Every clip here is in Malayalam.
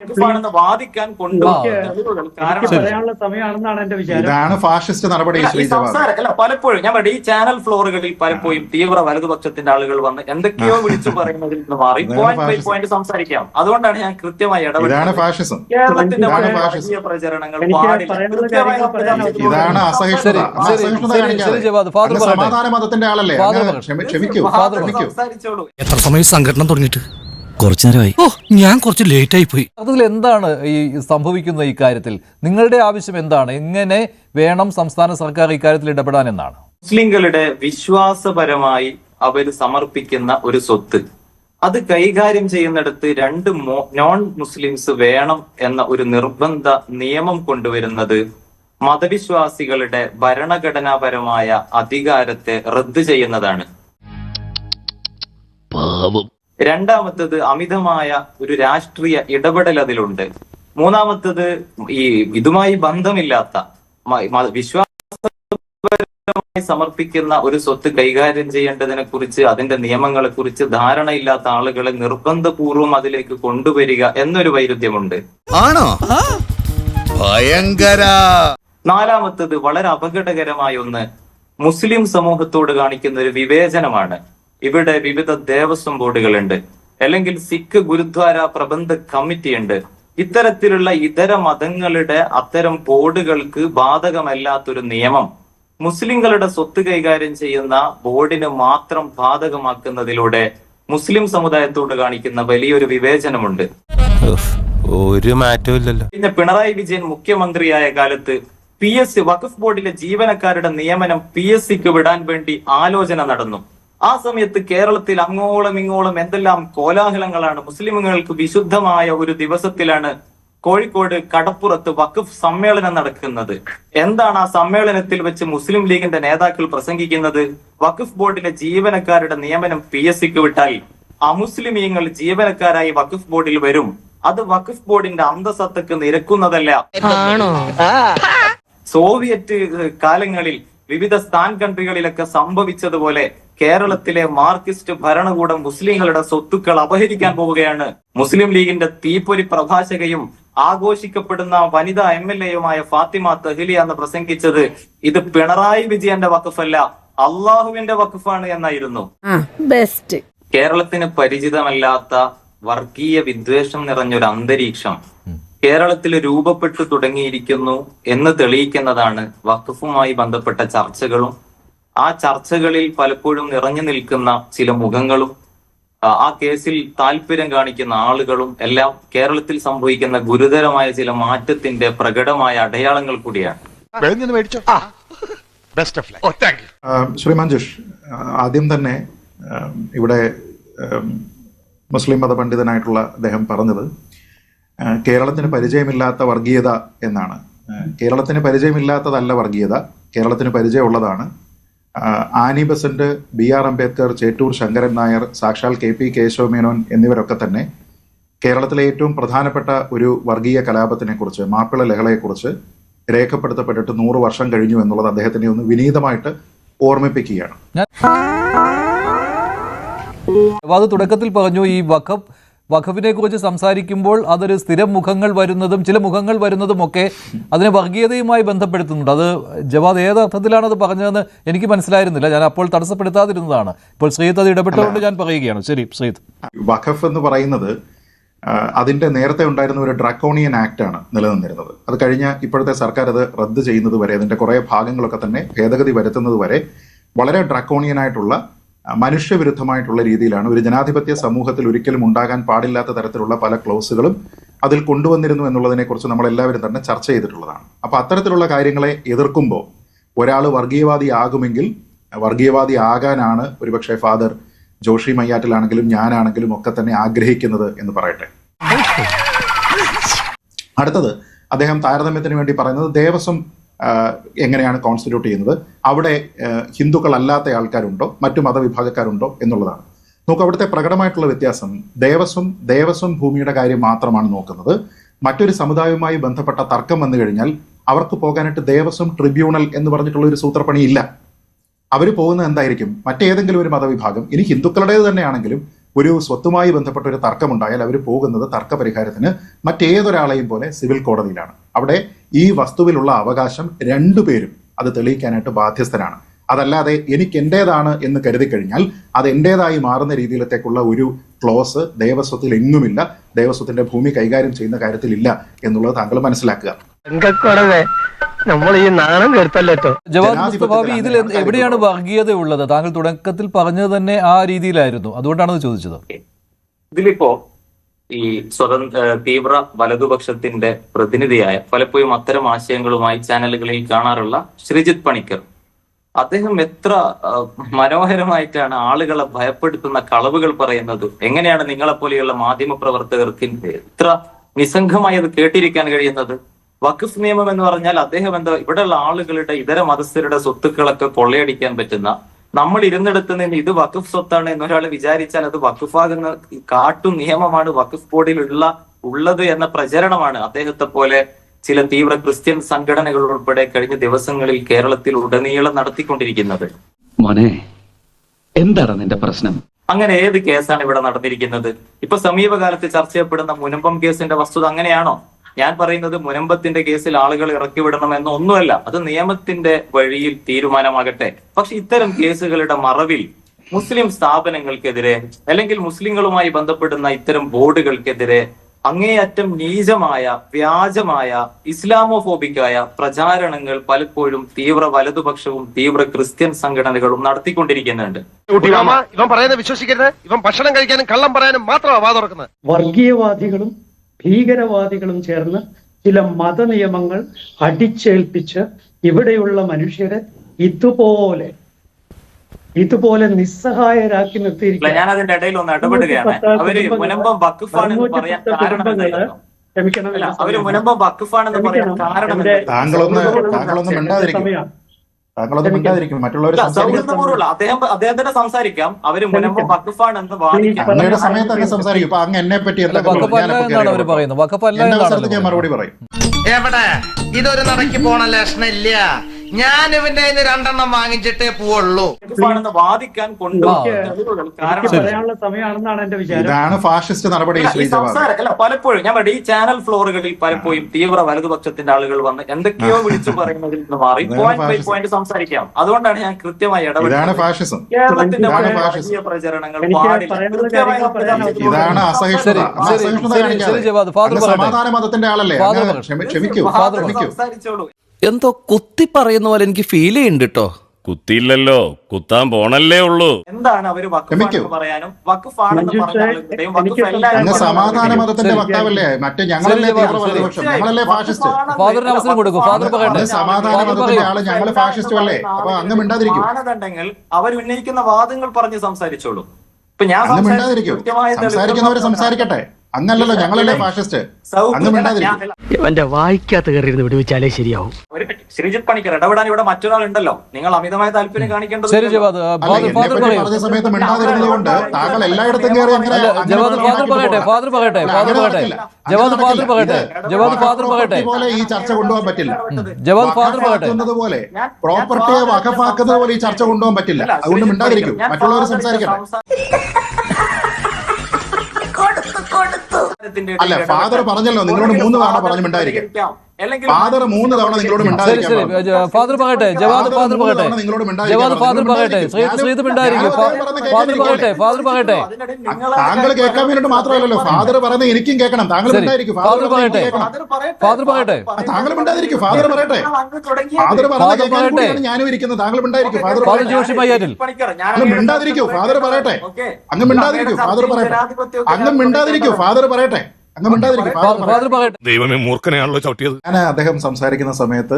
വഖഫാണെന്ന് വാദിക്കാൻ പറയാനുള്ള സമയമാണെന്നാണ് എന്റെ വിചാരം. ഇതാണ് ഫാഷിസ്റ്റ് നടപടി. അല്ല, പലപ്പോഴും ഞാൻ ഈ ചാനൽ ഫ്ലോറുകളിൽ പലപ്പോഴും തീവ്ര വലതുപക്ഷത്തിന്റെ ആളുകൾ വന്ന് എന്തൊക്കെയോ വിളിച്ചു പറയുന്നതിൽ നിന്ന് മാറി പോയിന്റ് ബൈ പോയിന്റ് സംസാരിക്കാം. അതുകൊണ്ടാണ് ഞാൻ കൃത്യമായി ഇതാണ് ഫാഷിസം. കേരളത്തിന്റെ പ്രചരണങ്ങൾ ഇതാണ് അസഹിഷ്ണുത. സമാധാന മതത്തിന്റെ ആളല്ലേ? ക്ഷമിക്കൂ. സംസാരിച്ചോളൂ. എത്ര സമയം സംഘടന തുടങ്ങിയിട്ട്? കുറച്ചു നേരമായി. ഞാൻ കുറച്ച് ലേറ്റ് ആയി പോയി. അതിൽ എന്താണ് ഈ സംഭവിക്കുന്ന ഈ കാര്യത്തിൽ നിങ്ങളുടെ ആവശ്യം എന്താണ്? എങ്ങനെ വേണം സംസ്ഥാന സർക്കാർ ഇക്കാര്യത്തിൽ ഇടപെടാൻ എന്നാണ്? മുസ്ലിങ്ങളുടെ വിശ്വാസപരമായി അവർ സമർപ്പിക്കുന്ന ഒരു സ്വത്ത് അത് കൈകാര്യം ചെയ്യുന്നിടത്ത് രണ്ട് നോൺ മുസ്ലിംസ് വേണം എന്ന ഒരു നിർബന്ധ നിയമം കൊണ്ടുവരുന്നത് മതവിശ്വാസികളുടെ ഭരണഘടനാപരമായ അധികാരത്തെ റദ്ദ് ചെയ്യുന്നതാണ്. രണ്ടാമത്തത് അമിതമായ ഒരു രാഷ്ട്രീയ ഇടപെടൽ അതിലുണ്ട്. മൂന്നാമത്തത് ഈ ഇതുമായി ബന്ധമില്ലാത്ത വിശ്വാസപരമായി സമർപ്പിക്കുന്ന ഒരു സ്വത്ത് കൈകാര്യം ചെയ്യേണ്ടതിനെ കുറിച്ച് അതിന്റെ നിയമങ്ങളെ കുറിച്ച് ധാരണയില്ലാത്ത ആളുകളെ നിർബന്ധപൂർവം അതിലേക്ക് കൊണ്ടുവരിക എന്നൊരു വൈരുദ്ധ്യമുണ്ട്. ആണോ? ഭയങ്കര. നാലാമത്തത് വളരെ അപകടകരമായ ഒന്ന് മുസ്ലിം സമൂഹത്തോട് കാണിക്കുന്ന ഒരു വിവേചനമാണ്. ഇവിടെ വിവിധ ദേവസ്വം ബോർഡുകളുണ്ട്, അല്ലെങ്കിൽ സിഖ് ഗുരുദ്വാര പ്രബന്ധ കമ്മിറ്റി ഉണ്ട്. ഇത്തരത്തിലുള്ള ഇതര മതങ്ങളുടെ അത്തരം ബോർഡുകൾക്ക് ബാധകമല്ലാത്തൊരു നിയമം മുസ്ലിങ്ങളുടെ സ്വത്ത് കൈകാര്യം ചെയ്യുന്ന ബോർഡിന് മാത്രം ബാധകമാക്കുന്നതിലൂടെ മുസ്ലിം സമുദായത്തോട് കാണിക്കുന്ന വലിയൊരു വിവേചനമുണ്ട്. ഒരു മാറ്റവും ഇല്ലല്ലോ. പിന്നെ പിണറായി വിജയൻ മുഖ്യമന്ത്രിയായ കാലത്ത് PSC വഖഫ് ബോർഡിലെ ജീവനക്കാരുടെ നിയമനം PSCക്ക് വിടാൻ വേണ്ടി ആലോചന നടന്നു. ആ സമയത്ത് കേരളത്തിൽ അങ്ങോളം ഇങ്ങോളം എന്തെല്ലാം കോലാഹലങ്ങളാണ്. മുസ്ലിമുകൾക്ക് വിശുദ്ധമായ ഒരു ദിവസത്തിലാണ് കോഴിക്കോട് കടപ്പുറത്ത് വഖഫ് സമ്മേളനം നടക്കുന്നത്. എന്താണ് ആ സമ്മേളനത്തിൽ വെച്ച് മുസ്ലിം ലീഗിന്റെ നേതാക്കൾ പ്രസംഗിക്കുന്നത്? വഖഫ് ബോർഡിലെ ജീവനക്കാരുടെ നിയമനം PSCക്ക് വിട്ടാൽ അമുസ്ലിമീങ്ങൾ ജീവനക്കാരായി വഖഫ് ബോർഡിൽ വരും. അത് വഖഫ് ബോർഡിന്റെ അന്തസത്തക്ക് നിരക്കുന്നതല്ല. സോവിയറ്റ് കാലങ്ങളിൽ വിവിധ സ്ഥാൻ കൺട്രികളിലൊക്കെ സംഭവിച്ചതുപോലെ കേരളത്തിലെ മാർക്സിസ്റ്റ് ഭരണകൂടം മുസ്ലിങ്ങളുടെ സ്വത്തുക്കൾ അപഹരിക്കാൻ പോവുകയാണ്. മുസ്ലിം ലീഗിന്റെ തീപ്പൊരി പ്രഭാഷകയും ആഘോഷിക്കപ്പെടുന്ന വനിതാ MLA-യുമായ ഫാത്തിമ തഹ്ലിയ എന്ന് പ്രസംഗിച്ചത് ഇത് പിണറായി വിജയന്റെ വഖഫല്ല, അള്ളാഹുവിന്റെ വഖഫാണ് എന്നായിരുന്നു. കേരളത്തിന് പരിചിതമല്ലാത്ത വർഗീയ വിദ്വേഷം നിറഞ്ഞൊരു അന്തരീക്ഷം കേരളത്തിൽ രൂപപ്പെട്ടു തുടങ്ങിയിരിക്കുന്നു എന്ന് തെളിയിക്കുന്നതാണ് വഖഫുമായി ബന്ധപ്പെട്ട ചർച്ചകളും ആ ചർച്ചകളിൽ പലപ്പോഴും നിറഞ്ഞു നിൽക്കുന്ന ചില മുഖങ്ങളും ആ കേസിൽ താല്പര്യം കാണിക്കുന്ന ആളുകളും എല്ലാം കേരളത്തിൽ സംഭവിക്കുന്ന ഗുരുതരമായ ചില മാറ്റത്തിന്റെ പ്രകടമായ അടയാളങ്ങൾ കൂടിയാണ്. ശ്രീ മഞ്ജുഷ്, ആദ്യം തന്നെ ഇവിടെ മുസ്ലിം മത പണ്ഡിതനായിട്ടുള്ള അദ്ദേഹം പറഞ്ഞത് കേരളത്തിന് പരിചയമില്ലാത്ത വർഗീയത എന്നാണ്. കേരളത്തിന് പരിചയമില്ലാത്തതല്ല വർഗീയത, കേരളത്തിന് പരിചയമുള്ളതാണ്. Annie Besant, BR Ambedkar, Chettur Sankaran Nair, സാക്ഷാൽ KP കേശവമേനോൻ എന്നിവരൊക്കെ തന്നെ കേരളത്തിലെ ഏറ്റവും പ്രധാനപ്പെട്ട ഒരു വർഗീയ കലാപത്തിനെ കുറിച്ച്, മാപ്പിള ലഹളയെക്കുറിച്ച് രേഖപ്പെടുത്തപ്പെട്ടിട്ട് 100 വർഷം കഴിഞ്ഞു എന്നുള്ളത് അദ്ദേഹത്തിനെ ഒന്ന് വിനീതമായിട്ട് ഓർമ്മിപ്പിക്കുകയാണ്. അത് തുടക്കത്തിൽ പറഞ്ഞു, ഈ വഖഫിനെ കുറിച്ച് സംസാരിക്കുമ്പോൾ അതൊരു സ്ഥിരം മുഖങ്ങൾ വരുന്നതും ചില മുഖങ്ങൾ വരുന്നതും ഒക്കെ അതിനെ വർഗീയതയുമായി ബന്ധപ്പെടുത്തുന്നുണ്ട്. അത് ജവാദ് ഏത് അർത്ഥത്തിലാണ് അത് പറഞ്ഞതെന്ന് എനിക്ക് മനസ്സിലായിരുന്നില്ല. ഞാൻ അപ്പോൾ തടസ്സപ്പെടുത്താതിരുന്നതാണ്. ഇപ്പോൾ ശ്രീത്ത് അത് ഇടപെട്ടുകൊണ്ട് ഞാൻ പറയുകയാണ്. ശരി ശ്രീത്ത്. വഖഫ് എന്ന് പറയുന്നത് അതിന്റെ നേരത്തെ ഉണ്ടായിരുന്ന ഒരു ഡ്രാക്കോണിയൻ ആക്ട് ആണ് നിലനിന്നിരുന്നത്. അത് കഴിഞ്ഞ ഇപ്പോഴത്തെ സർക്കാർ അത് റദ്ദ് ചെയ്യുന്നത് വരെ, അതിന്റെ കുറെ ഭാഗങ്ങളൊക്കെ തന്നെ ഭേദഗതി വരുത്തുന്നത് വരെ വളരെ ഡ്രാക്കോണിയനായിട്ടുള്ള മനുഷ്യവിരുദ്ധമായിട്ടുള്ള രീതിയിലാണ് ഒരു ജനാധിപത്യ സമൂഹത്തിൽ ഒരിക്കലും ഉണ്ടാകാൻ പാടില്ലാത്ത തരത്തിലുള്ള പല ക്ലോസുകളും അതിൽ കൊണ്ടുവന്നിരുന്നു എന്നുള്ളതിനെ കുറിച്ച് നമ്മൾ എല്ലാവരും തന്നെ ചർച്ച ചെയ്തിട്ടുള്ളതാണ്. അപ്പൊ അത്തരത്തിലുള്ള കാര്യങ്ങളെ എതിർക്കുമ്പോൾ ഒരാൾ വർഗീയവാദി ആകുമെങ്കിൽ വർഗീയവാദി ആകാനാണ് ഒരുപക്ഷെ ഫാദർ ജോഷി മയ്യാറ്റിലാണെങ്കിലും ഞാനാണെങ്കിലും ഒക്കെ തന്നെ ആഗ്രഹിക്കുന്നത് എന്ന് പറയട്ടെ. അടുത്തത് അദ്ദേഹം താരതമ്യത്തിന് വേണ്ടി പറയുന്നത് ദേവസ്വം എങ്ങനെയാണ് കോൺസ്റ്റിറ്റ്യൂട്ട് ചെയ്യുന്നത്, അവിടെ ഹിന്ദുക്കളല്ലാത്ത ആൾക്കാരുണ്ടോ, മറ്റു മതവിഭാഗക്കാരുണ്ടോ എന്നുള്ളതാണ്. നോക്കൂ, അവിടുത്തെ പ്രകടമായിട്ടുള്ള വ്യത്യാസം ദേവസ്വം ഭൂമിയുടെ കാര്യം മാത്രമാണ് നോക്കുന്നത്. മറ്റൊരു സമുദായവുമായി ബന്ധപ്പെട്ട തർക്കം വന്നു കഴിഞ്ഞാൽ അവർക്ക് പോകാനായിട്ട് ദേവസ്വം ട്രിബ്യൂണൽ എന്ന് പറഞ്ഞിട്ടുള്ള ഒരു സൂത്രപ്പണി ഇല്ല. അവർ പോകുന്നത് എന്തായിരിക്കും, മറ്റേതെങ്കിലും ഒരു മതവിഭാഗം, ഇനി ഹിന്ദുക്കളുടേത് തന്നെയാണെങ്കിലും ഒരു സ്വത്തുമായി ബന്ധപ്പെട്ട ഒരു തർക്കമുണ്ടായാൽ അവർ പോകുന്നത് തർക്ക പരിഹാരത്തിന് മറ്റേതൊരാളെയും പോലെ സിവിൽ കോടതിയിലാണ്. അവിടെ ഈ വസ്തുവിലുള്ള അവകാശം രണ്ടുപേരും അത് തെളിയിക്കാനായിട്ട് ബാധ്യസ്ഥരാണ്. അതല്ലാതെ എനിക്ക് എന്റേതാണ് എന്ന് കരുതി കഴിഞ്ഞാൽ അത് എന്റേതായി മാറുന്ന രീതിയിലത്തേക്കുള്ള ഒരു ക്ലോസ് ദേവസ്വത്തിൽ എങ്ങുമില്ല. ദേവസ്വത്തിന്റെ ഭൂമി കൈകാര്യം ചെയ്യുന്ന കാര്യത്തിലില്ല എന്നുള്ളത് താങ്കൾ മനസ്സിലാക്കുക. നമ്മൾ ഈ നാണം കെടുത്തല്ലോ. ജവാദ് മുസ്തഫാവി, ഇതിൽ എവിടെയാണ് വർഗീയത ഉള്ളത്? താങ്കൾ തുടക്കത്തിൽ പറഞ്ഞത് തന്നെ ആ രീതിയിലായിരുന്നു, അതുകൊണ്ടാണ് അത് ചോദിച്ചത്. ഇതിലിപ്പോ ഈ തീവ്ര വലതുപക്ഷത്തിന്റെ പ്രതിനിധിയായ, പലപ്പോഴും അത്തരം ആശയങ്ങളുമായി ചാനലുകളിൽ കാണാറുള്ള ശ്രീജിത്ത് പണിക്കർ, അദ്ദേഹം എത്ര മനോഹരമായിട്ടാണ് ആളുകളെ ഭയപ്പെടുത്തുന്ന കളവുകൾ പറയുന്നത്. എങ്ങനെയാണ് നിങ്ങളെപ്പോലെയുള്ള മാധ്യമ പ്രവർത്തകർക്ക് ഇത്ര നിസ്സംഗമായി അത് കേട്ടിരിക്കാൻ കഴിയുന്നത്? വഖഫ് നിയമം എന്ന് പറഞ്ഞാൽ അദ്ദേഹം ഇവിടെയുള്ള ആളുകളുടെ ഇതര മതസ്ഥരുടെ സ്വത്തുക്കളൊക്കെ കൊള്ളയടിക്കാൻ പറ്റുന്ന, നമ്മൾ ഇരുന്നിടത്ത് നിന്ന് ഇത് വഖഫ് സ്വത്താണ് എന്നൊരാൾ വിചാരിച്ചാൽ അത് വഖഫാകുന്ന കാട്ടു നിയമമാണ് വഖഫ് ബോർഡിൽ ഉള്ളത് എന്ന പ്രചരണമാണ് അദ്ദേഹത്തെ പോലെ ചില തീവ്ര ക്രിസ്ത്യൻ സംഘടനകൾ ഉൾപ്പെടെ കഴിഞ്ഞ ദിവസങ്ങളിൽ കേരളത്തിൽ ഉടനീളം നടത്തിക്കൊണ്ടിരിക്കുന്നത്. മോനെ, എന്താണ് നിന്റെ പ്രശ്നം? അങ്ങനെ ഏത് കേസാണ് ഇവിടെ നടന്നിരിക്കുന്നത്? ഇപ്പൊ സമീപകാലത്ത് ചർച്ച ചെയ്യപ്പെടുന്ന മുനമ്പം കേസിന്റെ വസ്തുത അങ്ങനെയാണോ? ഞാൻ പറയുന്നത് മുനമ്പത്തിന്റെ കേസിൽ ആളുകൾ ഇറക്കി വിടണമെന്ന് ഒന്നുമല്ല, അത് നിയമത്തിന്റെ വഴിയിൽ തീരുമാനമാകട്ടെ. പക്ഷെ ഇത്തരം കേസുകളുടെ മറവിൽ മുസ്ലിം സ്ഥാപനങ്ങൾക്കെതിരെ അല്ലെങ്കിൽ മുസ്ലിങ്ങളുമായി ബന്ധപ്പെടുന്ന ഇത്തരം ബോർഡുകൾക്കെതിരെ അങ്ങേയറ്റം നീചമായ, വ്യാജമായ, ഇസ്ലാമോഫോബിക്കായ പ്രചാരണങ്ങൾ പലപ്പോഴും തീവ്ര വലതുപക്ഷവും തീവ്ര ക്രിസ്ത്യൻ സംഘടനകളും നടത്തിക്കൊണ്ടിരിക്കുന്നുണ്ട്. ഇവൻ പറയുന്നത് വിശ്വസിക്കരുത്. ഇവൻ ഭക്ഷണം കഴിക്കാനും കള്ളം പറയാനും മാത്രമാണ് വാ തുറക്കുന്നത്. വർഗീയവാദികളും ഭീകരവാദികളും ചേർന്ന് ചില മതനിയമങ്ങൾ അടിച്ചേൽപ്പിച്ച് ഇവിടെയുള്ള മനുഷ്യരെ ഇതുപോലെ നിസ്സഹായരാക്കി നിർത്തിയിരിക്കുക. ഞാൻ അതിന്റെ ഇടയിൽ ഒന്ന് ഇടപെടുകയാണ്. അവര് മുനമ്പം വഖഫാണെന്ന് പറയാൻ കാരണം അവര് മുനമ്പം വഖഫാണെന്ന് പറയാൻ കാരണം താങ്കളൊന്നും മിണ്ടാതിരിക്കും. മറ്റുള്ളവർ സൗഹൃദപൂർവ്വമുള്ള അദ്ദേഹത്തിന്റെ സംസാരിക്കാം. അവര് മുനമ്പം വഖഫാണെന്ന് വാദിക്കാം. അങ്ങയുടെ സമയത്ത് അങ്ങ് സംസാരിക്കും. ഇപ്പൊ അങ്ങ് എന്നെ പറ്റി ഞാൻ മറുപടി പറയും. എവിടെ ഇതൊരു നടക്ക് പോണ ലക്ഷണില്ല. ഞാൻ ഇവന്റെ രണ്ടെണ്ണം വാങ്ങിച്ചിട്ടേ പോവുള്ളൂ. വാദിക്കാൻ പറയാനുള്ള സമയമാണെന്നാണ് എന്റെ വിചാരം. ഇതാണ് ഫാഷിസ്റ്റ് നടപടി. അല്ല, പലപ്പോഴും ഞാൻ ഈ ചാനൽ ഫ്ലോറുകളിൽ പലപ്പോഴും തീവ്ര വലതുപക്ഷത്തിന്റെ ആളുകൾ വന്ന് എന്തൊക്കെയോ വിളിച്ചു പറയുന്നതിൽ നിന്ന് മാറി പോയിന്റ് ബൈ പോയിന്റ് സംസാരിക്കാം. അതുകൊണ്ടാണ് ഞാൻ കൃത്യമായി ഇതാണ് ഫാഷിസം. കേരളത്തിന്റെ പ്രചരണങ്ങൾ ഇതാണ് അസഹിഷ്ണുത. സമാധാന മതത്തിന്റെ ആളല്ലേ? ക്ഷമിക്കൂ. സംസാരിച്ചോളൂ. എന്തോ കുത്തി പറയുന്ന പോലെ എനിക്ക് ഫീൽ ചെയ്യുന്നുണ്ട് കേട്ടോ. കുത്തിയില്ലല്ലോ, കുത്താൻ പോണല്ലേ ഉള്ളൂ. എന്താണ് അവര് വഖഫാണെന്ന് പറയാനും വഖഫാണെന്ന് അങ്ങ് സമാധാന മതത്തിന്റെ വക്താവല്ലേ? മറ്റേ ഞങ്ങളല്ലേ തീവ്ര വലതുപക്ഷം, ഞങ്ങളല്ലേ ഫാഷിസ്റ്റ്. സമാധാന മതത്തിന്റെ ആള് ഞങ്ങള് ഫാഷിസ്റ്റും അല്ലേ? അപ്പൊ അങ്ങ് മിണ്ടാതിരിക്കും. മാനദണ്ഡങ്ങൾ അവർ ഉന്നയിക്കുന്ന വാദങ്ങൾ പറഞ്ഞ് സംസാരിച്ചോളൂ. ഇപ്പൊ ഞാൻ സംസാരിക്കുന്നവര് സംസാരിക്കട്ടെ. അങ്ങല്ലല്ലോ, ഞങ്ങളല്ലേ ഫാഷിസ്റ്റ്. അങ്ങ് മിണ്ടാതിരിക്കും. എന്റെ വായിക്കാത്ത കയറി വിടുവിച്ചാലേ ശരിയാവും. ശ്രീജിത്ത് പണിക്കർ, ഇടപെടാൻ ഇവിടെ മറ്റൊരാളുണ്ടല്ലോ. നിങ്ങൾ അമിതമായ താല്പര്യം കാണിക്കേണ്ടത് പറഞ്ഞ സമയത്ത് മിണ്ടാതിരുന്നത് കൊണ്ട് താങ്കൾ എല്ലായിടത്തും കയറി പോലെ ഈ ചർച്ച കൊണ്ടുപോകാൻ പറ്റില്ല. പോലെ പ്രോപ്പർട്ടിയെ വഖഫാക്കുന്നത് പോലെ ഈ ചർച്ച കൊണ്ടുപോകാൻ പറ്റില്ല. അതുകൊണ്ട് മിണ്ടാതിരിക്കും. മറ്റുള്ളവർ സംസാരിക്കട്ടെ. അല്ല, ഫാദർ പറഞ്ഞല്ലോ നിങ്ങളോട് 3 തവണ പറഞ്ഞു മിണ്ടായിരിക്കും. ഫാദർ 3 തവണ നിങ്ങളോട് മിണ്ടായിരിക്കും. ഫാദർ പറയട്ടെ, ജവാദ് ഫാദർ പറയട്ടെ, ജവാദ് ഫാദർ പറയട്ടെ, ശ്രീജിത്ത് മിണ്ടായിരിക്കും. ഫാദർ പറയട്ടെ, ഫാദർ പറയട്ടെ. താങ്കൾ കേൾക്കാൻ വേണ്ടിട്ട് മാത്രമല്ലല്ലോ, ഫാദർ പറയുന്നത് എനിക്കും കേൾക്കണം. താങ്കൾ മിണ്ടായിരിക്കും. ഫാദർ പറയട്ടെ, ഫാദർ പറയട്ടെ. താങ്കൾ മിണ്ടാതിരിക്കും. ഫാദർ പറയട്ടെ. ഫാദർ പറയട്ടെ. ഞാനും ഇരിക്കുന്നത്. താങ്കൾ മിണ്ടായിരിക്കും. ഫാദർ ജോഷി മയ്യാറ്റിൽ മിണ്ടാതിരിക്കൂ. ഫാദർ പറയട്ടെ. അങ്ങ് മിണ്ടാതിരിക്കൂ. ഫാദർ പറയട്ടെ. അങ്ങ് മിണ്ടാതിരിക്കൂ. ഫാദർ പറയട്ടെ. ദൈവമേ, മൂർഖനെയാണല്ലോ ചവിട്ടിയത്. ഞാൻ അദ്ദേഹം സംസാരിക്കുന്ന സമയത്ത്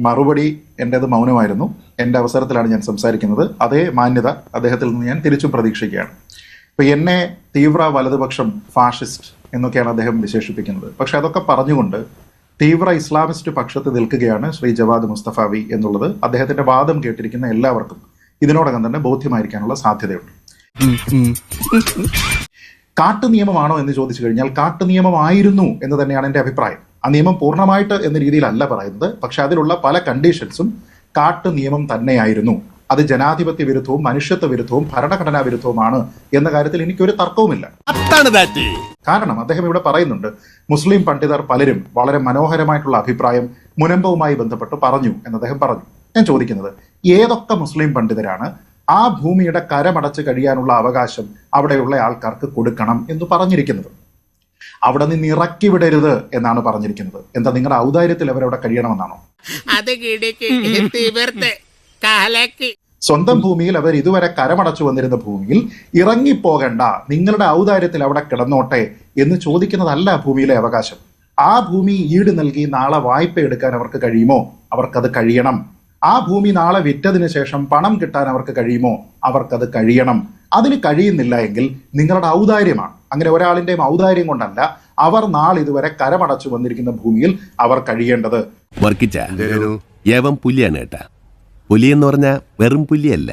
മറുപടി എന്റേത് മൗനമായിരുന്നു. എന്റെ അവസരത്തിലാണ് ഞാൻ സംസാരിക്കുന്നത്. അതേ മാന്യത അദ്ദേഹത്തിൽ നിന്ന് ഞാൻ തിരിച്ചും പ്രതീക്ഷിക്കുകയാണ്. ഇപ്പൊ എന്നെ തീവ്ര വലതുപക്ഷം, ഫാഷിസ്റ്റ് എന്നൊക്കെയാണ് അദ്ദേഹം വിശേഷിപ്പിക്കുന്നത്. പക്ഷെ അതൊക്കെ പറഞ്ഞുകൊണ്ട് തീവ്ര ഇസ്ലാമിസ്റ്റ് പക്ഷത്ത് നിൽക്കുകയാണ് ശ്രീ ജവാദ് മുസ്തഫാവി എന്നുള്ളത് അദ്ദേഹത്തിന്റെ വാദം കേട്ടിരിക്കുന്ന എല്ലാവർക്കും ഇതിനോടകം തന്നെ ബോധ്യമായിരിക്കാനുള്ള സാധ്യതയുണ്ട്. കാട്ടു നിയമമാണോ എന്ന് ചോദിച്ചു കഴിഞ്ഞാൽ കാട്ടു നിയമമായിരുന്നു എന്ന് തന്നെയാണ് എൻ്റെ അഭിപ്രായം. ആ നിയമം പൂർണ്ണമായിട്ട് എന്ന രീതിയിലല്ല പറയുന്നത്. പക്ഷെ അതിലുള്ള പല കണ്ടീഷൻസും കാട്ടു നിയമം തന്നെയായിരുന്നു. അത് ജനാധിപത്യ വിരുദ്ധവും മനുഷ്യത്വ വിരുദ്ധവും ഭരണഘടനാ വിരുദ്ധവുമാണ് എന്ന കാര്യത്തിൽ എനിക്കൊരു തർക്കവുമില്ല. കാരണം അദ്ദേഹം ഇവിടെ പറയുന്നുണ്ട്, മുസ്ലിം പണ്ഡിതർ പലരും വളരെ മനോഹരമായിട്ടുള്ള അഭിപ്രായം മുനമ്പവുമായി ബന്ധപ്പെട്ട് പറഞ്ഞു എന്ന് അദ്ദേഹം പറഞ്ഞു. ഞാൻ ചോദിക്കുന്നത്, ഏതൊക്കെ മുസ്ലിം പണ്ഡിതരാണ് ആ ഭൂമിയുടെ കരമടച്ച് കഴിയാനുള്ള അവകാശം അവിടെയുള്ള ആൾക്കാർക്ക് കൊടുക്കണം എന്ന് പറഞ്ഞിരിക്കുന്നത്? അവിടെ നിന്ന് ഇറക്കി വിടരുത് എന്നാണ് പറഞ്ഞിരിക്കുന്നത്. എന്താ, നിങ്ങളുടെ ഔദാര്യത്തിൽ അവരവിടെ കഴിയണമെന്നാണോ? സ്വന്തം ഭൂമിയിൽ അവർ ഇതുവരെ കരമടച്ചു വന്നിരുന്ന ഭൂമിയിൽ ഇറങ്ങിപ്പോകണ്ട, നിങ്ങളുടെ ഔദാര്യത്തിൽ അവിടെ കിടന്നോട്ടെ എന്ന് ചോദിക്കുന്നതല്ല ഭൂമിയിലെ അവകാശം. ആ ഭൂമി ഈട് നൽകി നാളെ വായ്പ എടുക്കാൻ അവർക്ക് കഴിയുമോ? അവർക്കത് കഴിയണം. ആ ഭൂമി നാളെ വിറ്റതിന് ശേഷം പണം കിട്ടാൻ അവർക്ക് കഴിയുമോ? അവർക്കത് കഴിയണം. അതിന് കഴിയുന്നില്ല എങ്കിൽ നിങ്ങളുടെ ഔദാര്യമാണ്. അങ്ങനെ ഒരാളിന്റെയും ഔദാര്യം കൊണ്ടല്ല, അവർ നാളിതുവരെ കരമടച്ചു വന്നിരിക്കുന്ന ഭൂമിയിൽ അവർ കഴിയേണ്ടത്. പുലിയാണ് കേട്ടാ. പുലി എന്ന് പറഞ്ഞാൽ വെറും പുലിയല്ല,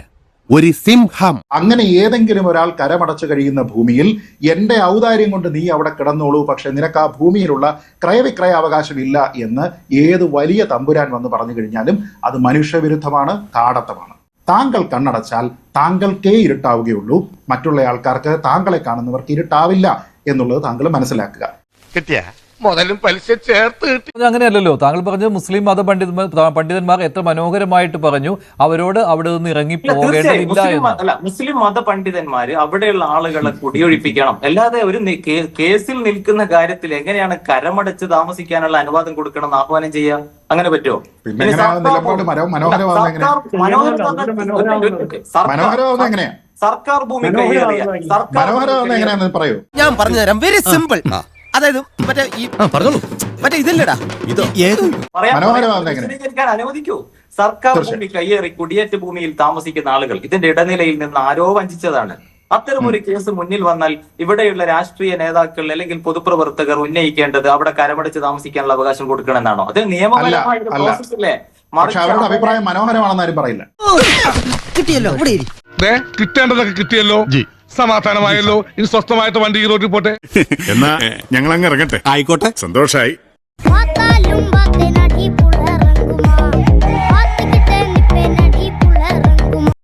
ഒരു സിംഹം. അങ്ങനെ ഏതെങ്കിലും ഒരാൾ കരമടച്ചു കഴിയുന്ന ഭൂമിയിൽ എന്റെ ഔദാര്യം കൊണ്ട് നീ അവിടെ കിടന്നോളൂ, പക്ഷെ നിനക്ക് ആ ഭൂമിയിലുള്ള ക്രയവിക്രയ അവകാശം ഇല്ല എന്ന് ഏത് വലിയ തമ്പുരാൻ വന്ന് പറഞ്ഞു കഴിഞ്ഞാലും അത് മനുഷ്യവിരുദ്ധമാണ്, കാടത്തമാണ്. താങ്കൾ കണ്ണടച്ചാൽ താങ്കൾക്കേ ഇരുട്ടാവുകയുള്ളൂ, മറ്റുള്ള ആൾക്കാർക്ക്, താങ്കളെ കാണുന്നവർക്ക് ഇരുട്ടാവില്ല എന്നുള്ളത് താങ്കൾ മനസ്സിലാക്കുക. കിട്ടിയ മുതലും പലിശ ചേർത്ത് അങ്ങനെയല്ലല്ലോ. താങ്കൾ പറഞ്ഞത് മുസ്ലിം മത പണ്ഡിതന്മാർ എത്ര മനോഹരമായിട്ട് പറഞ്ഞു, അവരോട് അവിടെ നിന്ന് ഇറങ്ങി പോകേണ്ടതില്ല എന്ന്. മുസ്ലിം മത പണ്ഡിതന്മാര് അവിടെയുള്ള ആളുകളെ കുടിയൊഴിപ്പിക്കണം, അല്ലാതെ ഒരു കേസിൽ നിൽക്കുന്ന കാര്യത്തിൽ എങ്ങനെയാണ് കരമടച്ച് താമസിക്കാനുള്ള അനുവാദം കൊടുക്കണം എന്ന് ആഹ്വാനം ചെയ്യാം? അങ്ങനെ പറ്റുമോ? സർക്കാർ ഭൂമി കൈയേറിയ പറയൂ. ഞാൻ പറഞ്ഞുതരാം, വെരി സിമ്പിൾ. അതായത് മറ്റേ ഇതല്ലടാ, അനുവദിക്കൂ. സർക്കാർ ഭൂമി കയ്യേറി കുടിയേറ്റ ഭൂമിയിൽ താമസിക്കുന്ന ആളുകൾ ഇതിന്റെ ഇടനിലയിൽ നിന്ന് ആരോ വഞ്ചിച്ചതാണ്. അത്തരമൊരു കേസ് മുന്നിൽ വന്നാൽ ഇവിടെയുള്ള രാഷ്ട്രീയ നേതാക്കൾ അല്ലെങ്കിൽ പൊതുപ്രവർത്തകർ ഉന്നയിക്കേണ്ടത് അവിടെ കരമടച്ച് താമസിക്കാനുള്ള അവകാശം കൊടുക്കണമെന്നാണോ? അത് നിയമപരമായ പ്രോസസ്സല്ലേ? പക്ഷെ അവരുടെ അഭിപ്രായം മനോഹരമാണെന്ന് ആരും പറയില്ല. കിട്ടിയല്ലോ, കിട്ടേണ്ടതൊക്കെ കിട്ടിയല്ലോ, സമാധാനമായല്ലോ. ഇനി സ്വസ്ഥമായിട്ട് വണ്ടി ഈ റോഡിൽ പോട്ടെ. എന്നാ ഞങ്ങൾ അങ്ങ് ഇറങ്ങട്ടെ. ആയിക്കോട്ടെ, സന്തോഷായി.